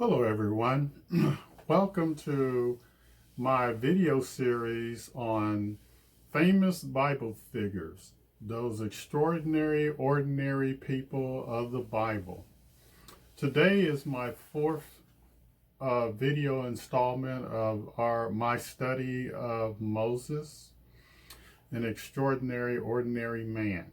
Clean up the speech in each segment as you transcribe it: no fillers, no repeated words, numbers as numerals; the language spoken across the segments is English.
Hello everyone. Welcome to my video series on famous Bible figures, those extraordinary, ordinary people of the Bible. Today is my fourth video installment of my study of Moses, an extraordinary, ordinary man.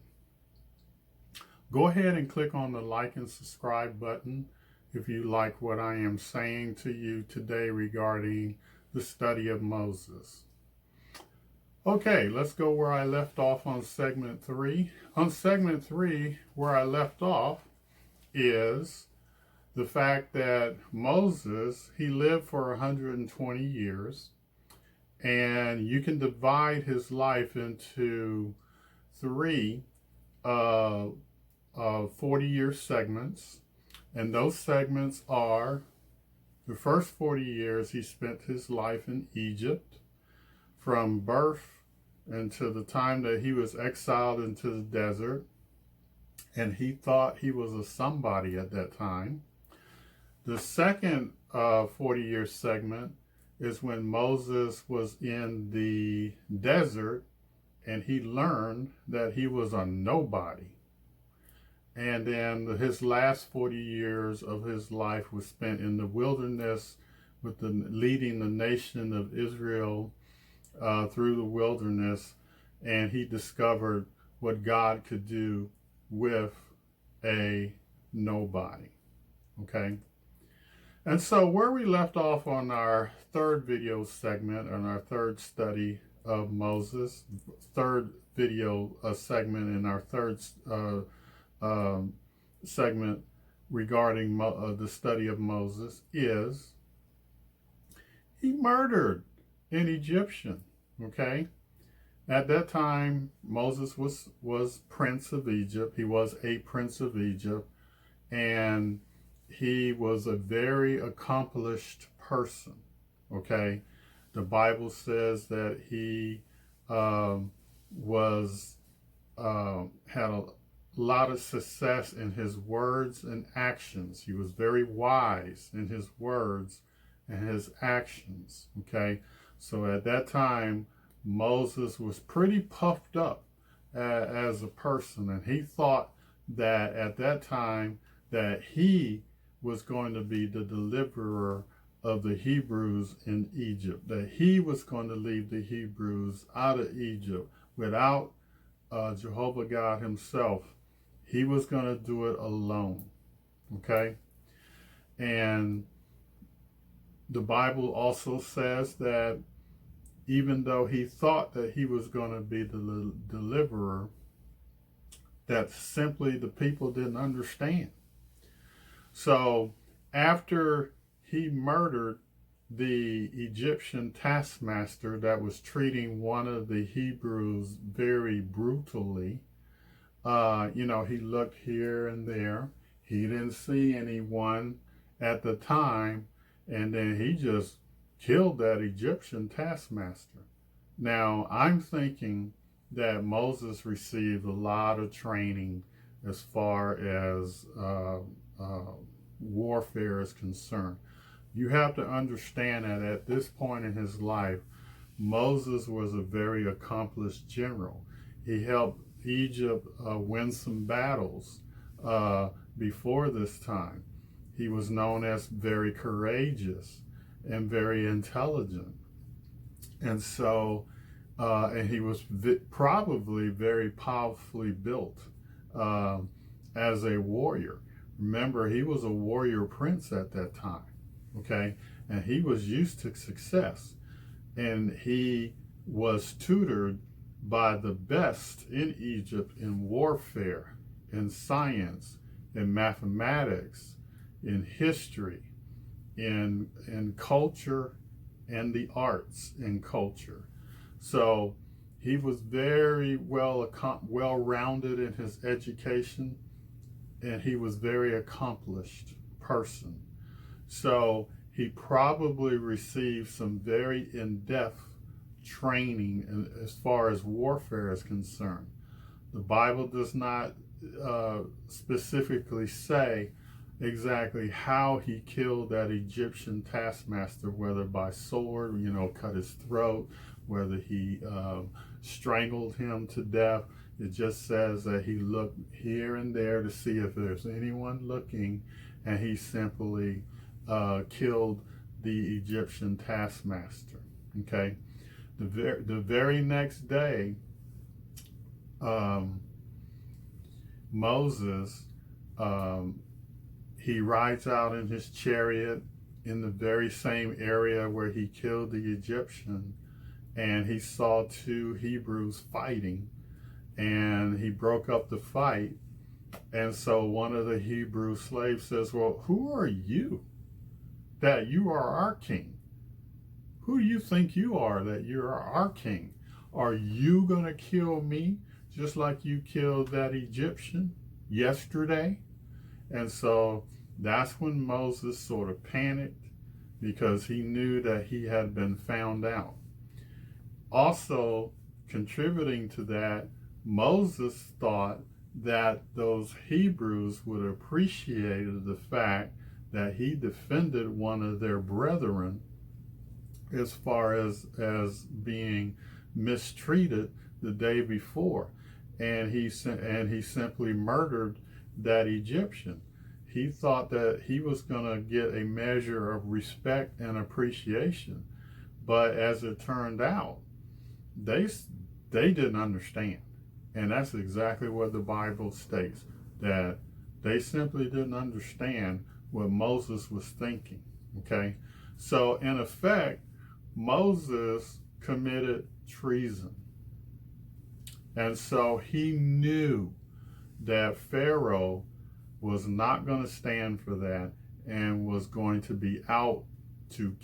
Go ahead and click on the like and subscribe button if you like what I am saying to you today regarding the study of Moses. Okay, let's go where I left off on segment 3. On segment 3, where I left off is the fact that Moses, he lived for 120 years, and you can divide his life into three 40-year segments. And those segments are the first 40 years he spent his life in Egypt, from birth until the time that he was exiled into the desert, and he thought he was a somebody at that time. The second 40-year segment is when Moses was in the desert and he learned that he was a nobody. And then his last 40 years of his life was spent in the wilderness with leading the nation of Israel through the wilderness. And he discovered what God could do with a nobody. Okay. And so where we left off on our third video segment, on our third study of Moses, third video segment in our third segment regarding the study of Moses, is he murdered an Egyptian. Okay, at that time Moses was prince of Egypt. He was a prince of Egypt, and he was a very accomplished person. Okay, the Bible says that he had a lot of success in his words and actions. He was very wise in his words and his actions. Okay, so at that time Moses was pretty puffed up as a person, and he thought that at that time that he was going to be the deliverer of the Hebrews in Egypt, that he was going to lead the Hebrews out of Egypt without Jehovah God himself. He was going to do it alone. Okay? And the Bible also says that even though he thought that he was going to be the deliverer, that simply the people didn't understand. So after he murdered the Egyptian taskmaster that was treating one of the Hebrews very brutally, he looked here and there. He didn't see anyone at the time, and then he just killed that Egyptian taskmaster. Now, I'm thinking that Moses received a lot of training as far as warfare is concerned. You have to understand that at this point in his life, Moses was a very accomplished general. He helped Egypt win some battles before this time. He was known as very courageous and very intelligent. And so, and he was probably very powerfully built as a warrior. Remember, he was a warrior prince at that time, okay? And he was used to success. And he was tutored by the best in Egypt in warfare, in science, in mathematics, in history, in culture, and the arts and culture. So he was very well-rounded in his education, and he was very accomplished person. So he probably received some very in-depth training as far as warfare is concerned. The Bible does not specifically say exactly how he killed that Egyptian taskmaster, whether by sword, cut his throat, whether he strangled him to death. It just says that he looked here and there to see if there's anyone looking, and he simply killed the Egyptian taskmaster. Okay, the very next day, Moses, he rides out in his chariot in the very same area where he killed the Egyptian, and he saw two Hebrews fighting, and he broke up the fight. And so one of the Hebrew slaves says, well, who are you that you are our king? Who do you think you are that you're our king? Are you going to kill me just like you killed that Egyptian yesterday? And so that's when Moses sort of panicked, because he knew that he had been found out. Also, contributing to that, Moses thought that those Hebrews would appreciate the fact that he defended one of their brethren as far as being mistreated the day before, and he simply murdered that Egyptian. He thought that he was going to get a measure of respect and appreciation, but as it turned out, they didn't understand. And that's exactly what the Bible states, that they simply didn't understand what Moses was thinking. Okay? So in effect, Moses committed treason. And so he knew that Pharaoh was not going to stand for that and was going to be out to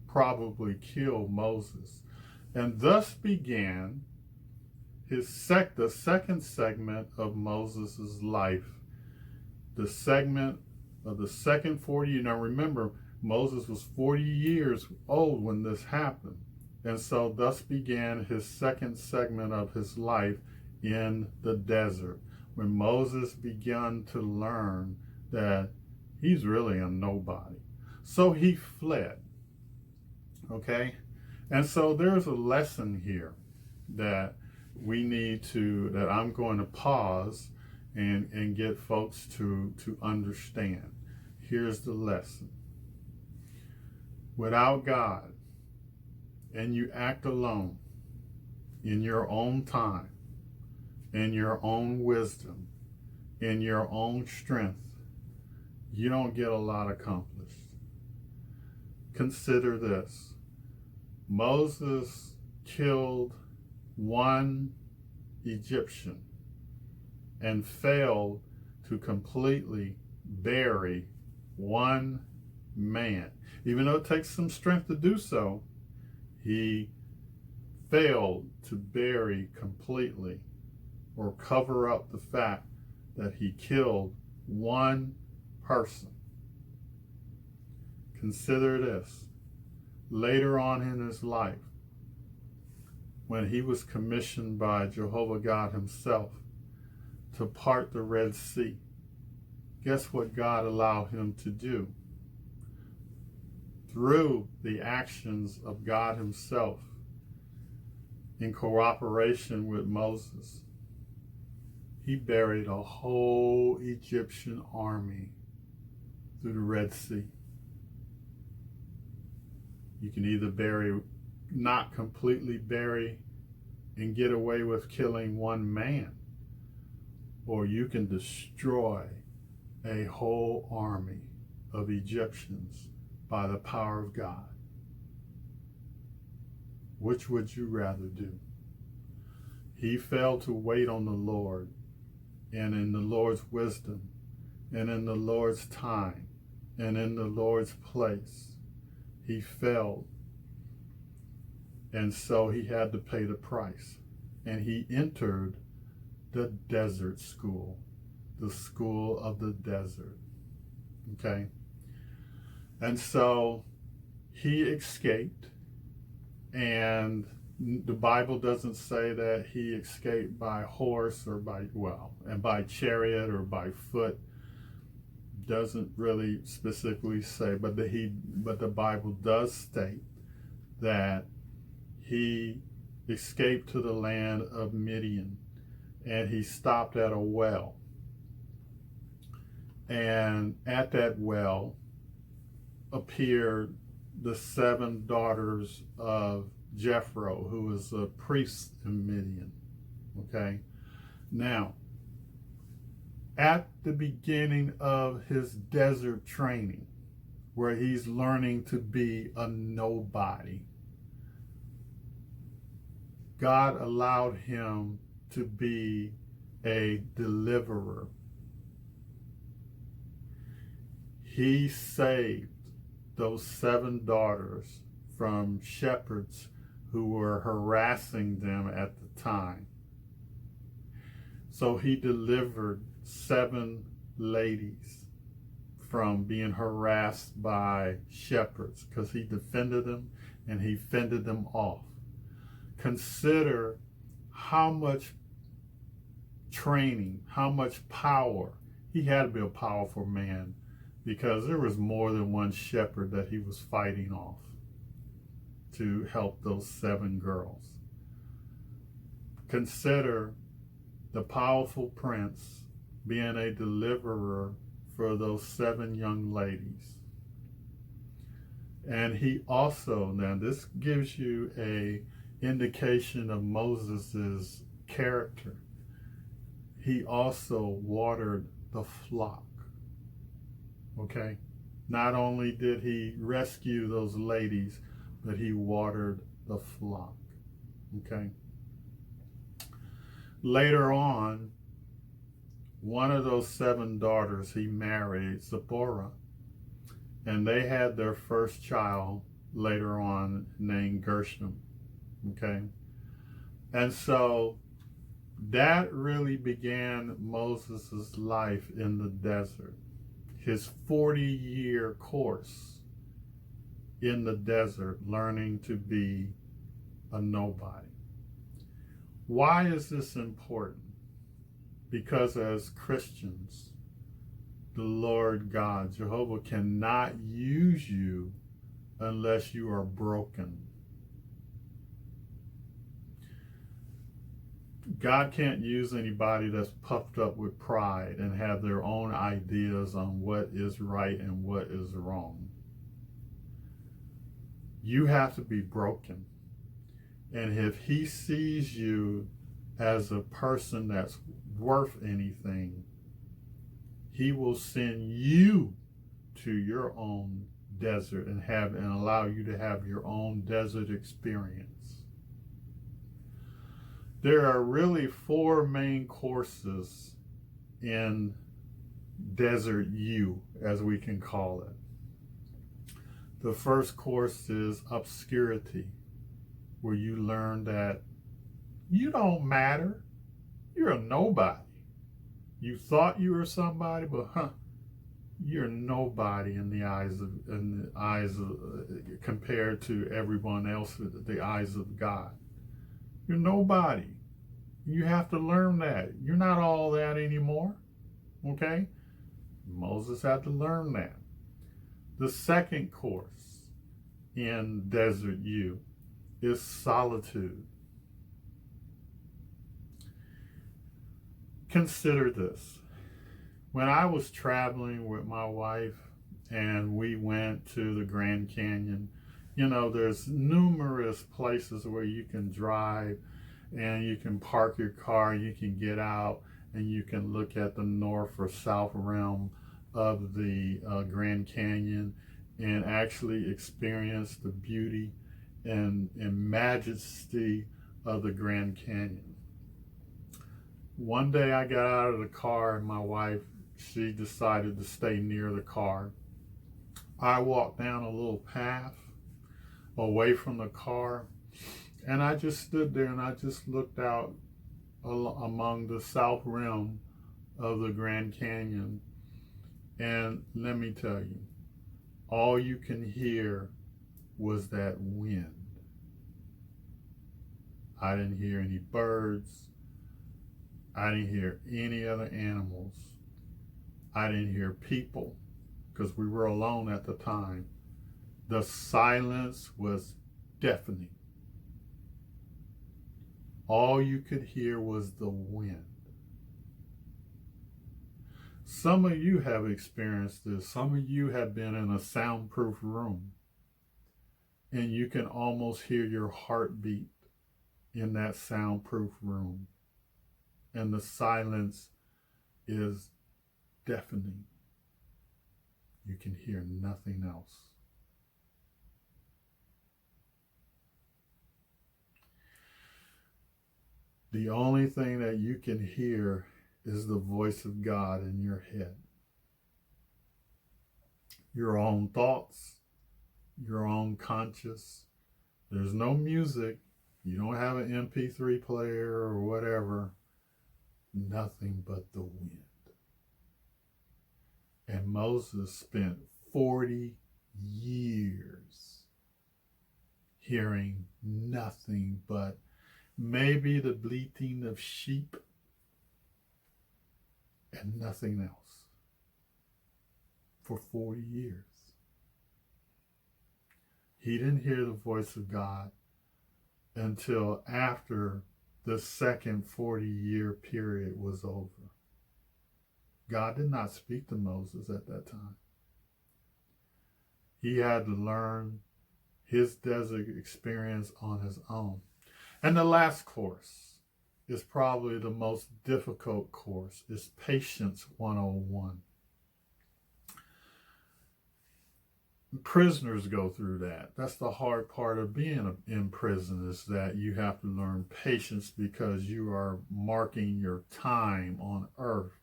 probably kill Moses. And thus began the second segment of Moses' life, the segment of the second 40. Now remember, Moses was 40 years old when this happened. And so thus began his second segment of his life in the desert, when Moses began to learn that he's really a nobody. So he fled. Okay? And so there's a lesson here that that I'm going to pause and get folks to understand. Here's the lesson. Without God, and you act alone in your own time, in your own wisdom, in your own strength, you don't get a lot accomplished. Consider this. Moses killed one Egyptian and failed to completely bury one man. Even though it takes some strength to do so, he failed to bury completely or cover up the fact that he killed one person. Consider this. Later on in his life, when he was commissioned by Jehovah God himself to part the Red Sea, guess what God allowed him to do? Through the actions of God himself, in cooperation with Moses, he buried a whole Egyptian army through the Red Sea. You can either not completely bury and get away with killing one man, or you can destroy a whole army of Egyptians by the power of God. Which would you rather do? He failed to wait on the Lord, and in the Lord's wisdom, and in the Lord's time, and in the Lord's place. He failed, and so he had to pay the price. And he entered the desert school, the school of the desert. Okay? And so he escaped, and the Bible doesn't say that he escaped by horse or by chariot or by foot, doesn't really specifically say, but the Bible does state that he escaped to the land of Midian, and he stopped at a well. And at that well appeared the 7 daughters of Jethro, who was a priest in Midian. Okay? Now, at the beginning of his desert training, where he's learning to be a nobody, God allowed him to be a deliverer. He saved those 7 daughters from shepherds who were harassing them at the time. So he delivered 7 ladies from being harassed by shepherds, because he defended them and he fended them off. Consider how much training, how much power. He had to be a powerful man, because there was more than one shepherd that he was fighting off to help those 7 girls. Consider the powerful prince being a deliverer for those 7 young ladies. And he also, now this gives you a indication of Moses's character. He also watered the flock. Okay? Not only did he rescue those ladies, but he watered the flock. Okay? Later on, one of those 7 daughters he married, Zipporah, and they had their first child later on named Gershom. Okay? And so that really began Moses' life in the desert. His 40-year course in the desert, learning to be a nobody. Why is this important? Because as Christians, the Lord God, Jehovah, cannot use you unless you are broken. God can't use anybody that's puffed up with pride and have their own ideas on what is right and what is wrong. You have to be broken. And if he sees you as a person that's worth anything, he will send you to your own desert and allow you to have your own desert experience. There are really 4 main courses in Desert U, as we can call it. The first course is obscurity, where you learn that you don't matter. You're a nobody. You thought you were somebody, but you're nobody in the eyes of compared to everyone else, the eyes of God. You're nobody. You have to learn that. You're not all that anymore. Okay? Moses had to learn that. The second course in Desert U is solitude. Consider this. When I was traveling with my wife and we went to the Grand Canyon, you know, there's numerous places where you can drive and you can park your car, you can get out, and you can look at the north or south rim of the Grand Canyon and actually experience the beauty and majesty of the Grand Canyon. One day I got out of the car and my wife, she decided to stay near the car. I walked down a little path away from the car, and I just stood there and I just looked out among the south rim of the Grand Canyon. And let me tell you, all you can hear was that wind. I didn't hear any birds. I didn't hear any other animals. I didn't hear people because we were alone at the time. The silence was deafening. All you could hear was the wind. Some of you have experienced this. Some of you have been in a soundproof room and you can almost hear your heartbeat in that soundproof room. And the silence is deafening. You can hear nothing else. The only thing that you can hear is the voice of God in your head. Your own thoughts, your own conscious. There's no music. You don't have an MP3 player or whatever. Nothing but the wind. And Moses spent 40 years hearing nothing but maybe the bleating of sheep and nothing else for 40 years. He didn't hear the voice of God until after the second 40-year period was over. God did not speak to Moses at that time. He had to learn his desert experience on his own. And the last course is probably the most difficult course. It's Patience 101. Prisoners go through that. That's the hard part of being in prison, is that you have to learn patience because you are marking your time on earth.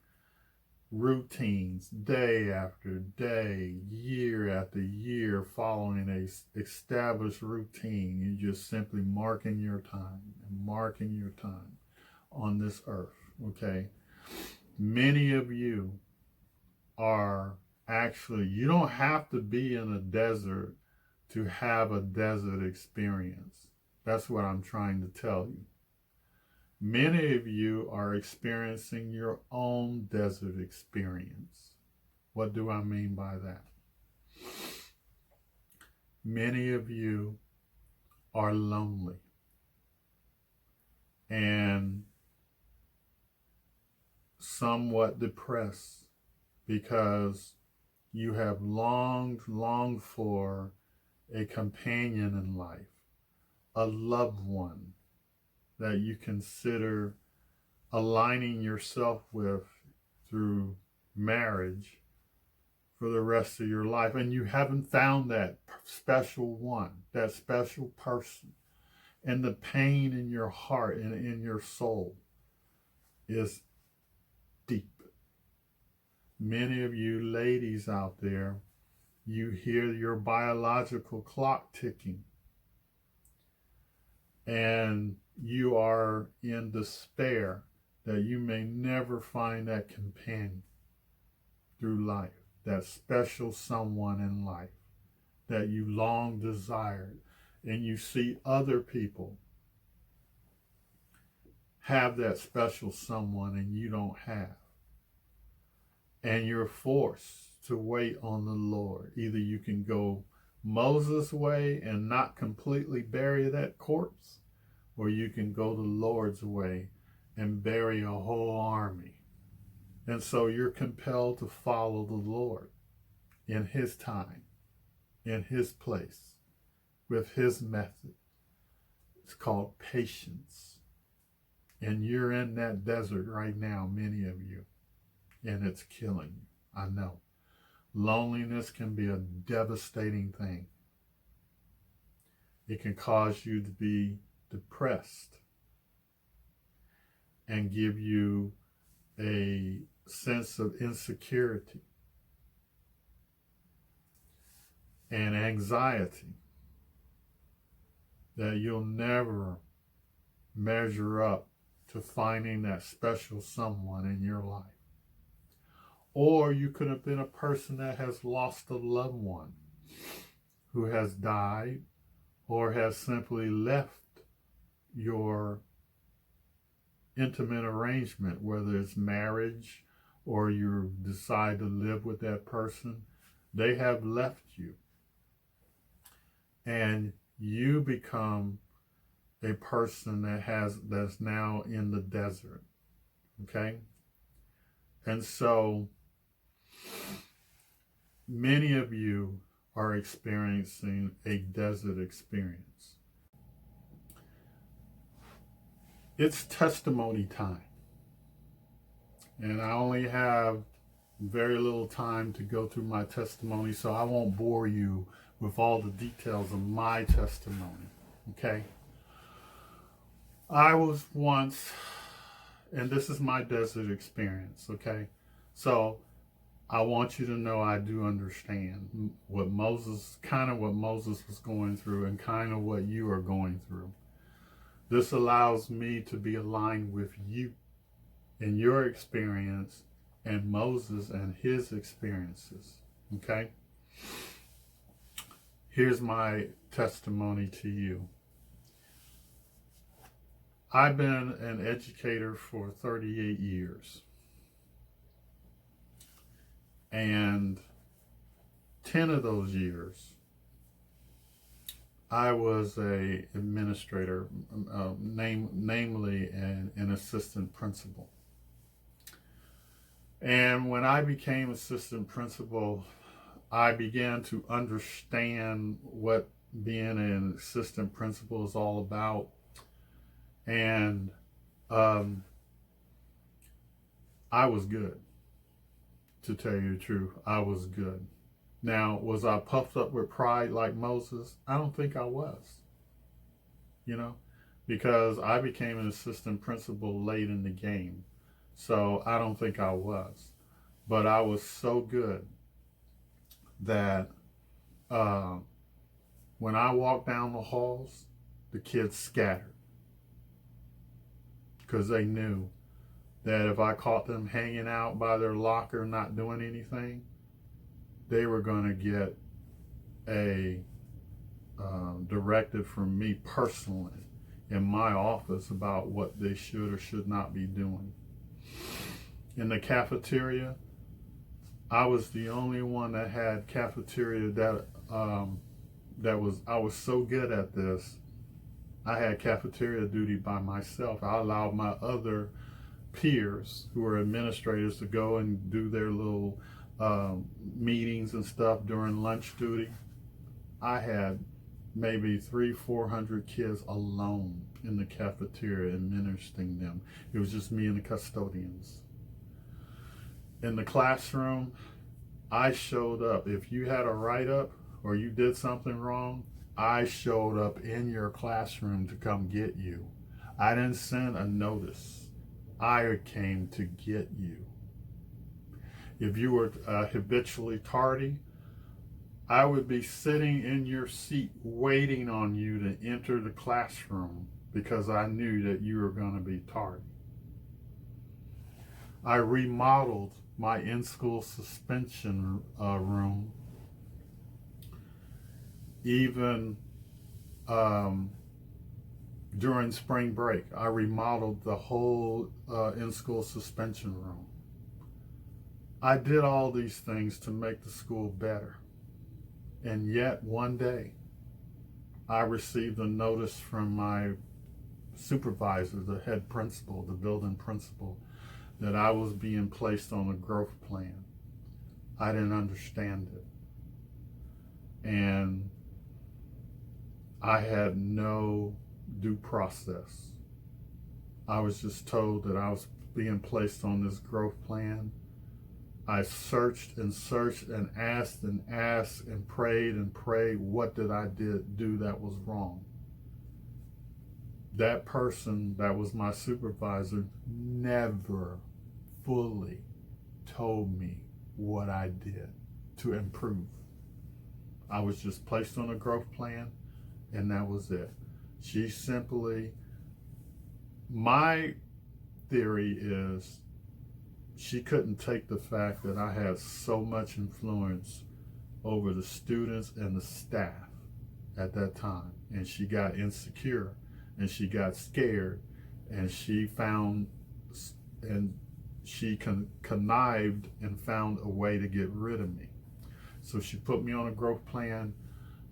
Routines, day after day, year after year, following a established routine. You're just simply marking your time and marking your time on this earth, okay? Many of you are actually, you don't have to be in a desert to have a desert experience. That's what I'm trying to tell you. Many of you are experiencing your own desert experience. What do I mean by that? Many of you are lonely and somewhat depressed because you have longed for a companion in life, a loved one that you consider aligning yourself with through marriage for the rest of your life. And you haven't found that special one, that special person. And the pain in your heart and in your soul is deep. Many of you ladies out there, you hear your biological clock ticking. And you are in despair that you may never find that companion through life, that special someone in life that you long desired. And you see other people have that special someone and you don't have. And you're forced to wait on the Lord. Either you can go Moses' way and not completely bury that corpse, or you can go the Lord's way and bury a whole army. And so you're compelled to follow the Lord in his time, in his place, with his method. It's called patience. And you're in that desert right now, many of you, and it's killing you. I know. Loneliness can be a devastating thing. It can cause you to be depressed and give you a sense of insecurity and anxiety that you'll never measure up to finding that special someone in your life. Or you could have been a person that has lost a loved one who has died or has simply left your intimate arrangement, whether it's marriage or you decide to live with that person, they have left you. And you become a person that's now in the desert. Okay? And so many of you are experiencing a desert experience. It's testimony time. And I only have very little time to go through my testimony, so I won't bore you with all the details of my testimony. Okay? I was once, and this is my desert experience, okay? So I want you to know I do understand what Moses was going through and kind of what you are going through. This allows me to be aligned with you in your experience and Moses and his experiences, okay? Here's my testimony to you. I've been an educator for 38 years. And 10 of those years, I was a administrator, namely an assistant principal. And when I became assistant principal, I began to understand what being an assistant principal is all about. And I was good, to tell you the truth. I was good. Now, was I puffed up with pride like Moses? I don't think I was, because I became an assistant principal late in the game. So I don't think I was. But I was so good that when I walked down the halls, the kids scattered, because they knew that if I caught them hanging out by their locker not doing anything, they were going to get a directive from me personally in my office about what they should or should not be doing. In the cafeteria, I was the only one that had cafeteria I was so good at this. I had cafeteria duty by myself. I allowed my other peers who were administrators to go and do their little meetings and stuff during lunch duty. I had maybe 300-400 kids alone in the cafeteria administering them. It was just me and the custodians. In the classroom, I showed up. If you had a write-up or you did something wrong, I showed up in your classroom to come get you. I didn't send a notice. I came to get you. If you were habitually tardy, I would be sitting in your seat waiting on you to enter the classroom because I knew that you were going to be tardy. I remodeled my in-school suspension room. Even during spring break, I remodeled the whole in-school suspension room. I did all these things to make the school better. And yet one day, I received a notice from my supervisor, the head principal, the building principal, that I was being placed on a growth plan. I didn't understand it. And I had no due process. I was just told that I was being placed on this growth plan. I searched and searched and asked and prayed. What did I do that was wrong? That person that was my supervisor never fully told me what I did to improve. I was just placed on a growth plan, and that was it. My theory is she couldn't take the fact that I had so much influence over the students and the staff at that time. And she got insecure and she got scared, and she she connived and found a way to get rid of me. So she put me on a growth plan.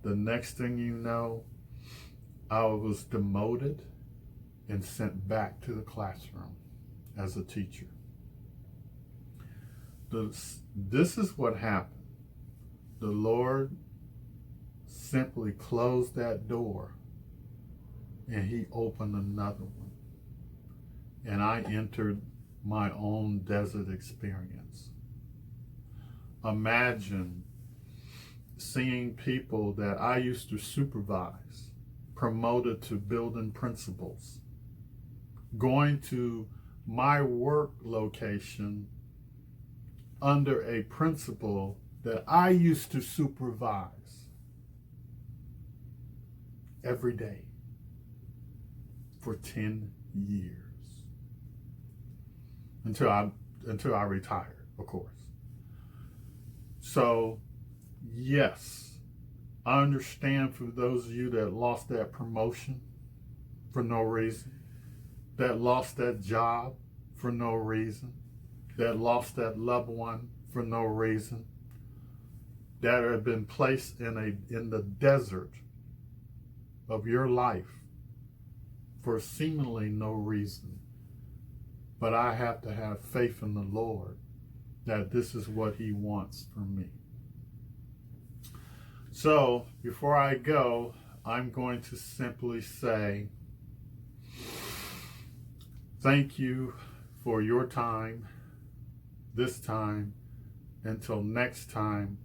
The next thing you know, I was demoted and sent back to the classroom as a teacher. This is what happened. The Lord simply closed that door and he opened another one. And I entered my own desert experience. Imagine seeing people that I used to supervise promoted to building principals, going to my work location under a principal that I used to supervise every day for 10 years until I retired, of course. So, yes, I understand for those of you that lost that promotion for no reason, that lost that job for no reason, that lost that loved one for no reason, that have been placed in the desert of your life for seemingly no reason. But I have to have faith in the Lord that this is what he wants from me. So before I go, I'm going to simply say, thank you for your time, this time. Until next time,